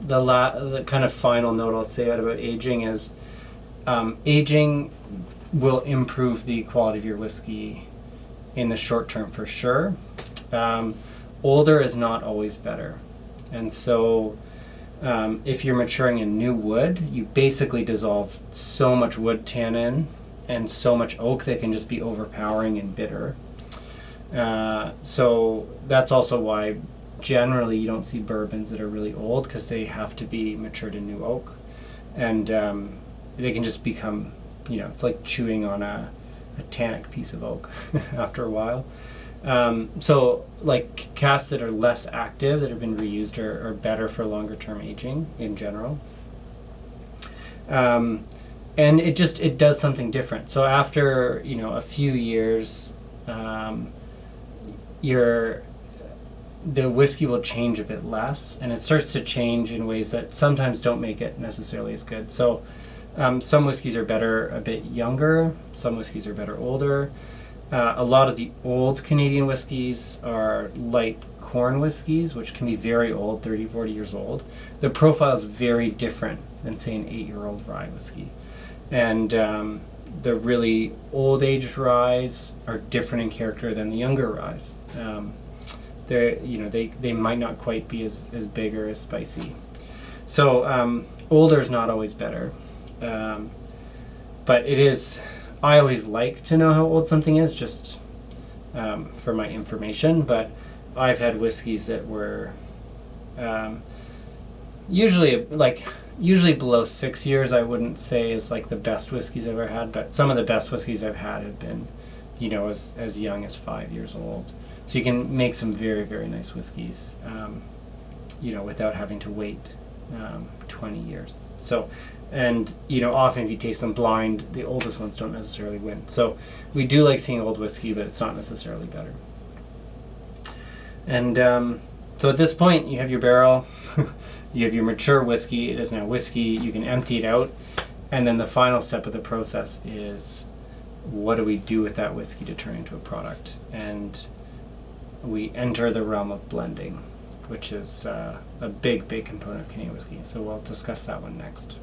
the kind of final note I'll say out about aging is aging will improve the quality of your whiskey in the short term for sure. Older is not always better. And so if you're maturing in new wood, you basically dissolve so much wood tannin and so much oak that can just be overpowering and bitter. So that's also why generally you don't see bourbons that are really old, because they have to be matured in new oak. And they can just become, it's like chewing on a tannic piece of oak after a while. So like casks that are less active, that have been reused, are better for longer term aging in general. And it does something different. So after, a few years, the whiskey will change a bit less, and it starts to change in ways that sometimes don't make it necessarily as good. So some whiskeys are better a bit younger, some whiskeys are better older. A lot of the old Canadian whiskeys are light corn whiskeys, which can be very old, 30, 40 years old. The profile is very different than, say, an 8-year-old rye whiskey. And the really old-aged ryes are different in character than the younger ryes. They might not quite be as big or as spicy. So older is not always better. But it is... I always like to know how old something is, just for my information, but I've had whiskeys that were usually below 6 years. I wouldn't say is like the best whiskeys I've ever had, but some of the best whiskeys I've had have been, as young as 5 years old. So you can make some very, very nice whiskeys, without having to wait 20 years. So, and often if you taste them blind, the oldest ones don't necessarily win. So we do like seeing old whiskey, but it's not necessarily better. And so at this point, you have your barrel, you have your mature whiskey. It is now whiskey. You can empty it out, and then the final step of the process is, what do we do with that whiskey to turn into a product? And we enter the realm of blending, which is a big, big component of Canadian whiskey. So we'll discuss that one next.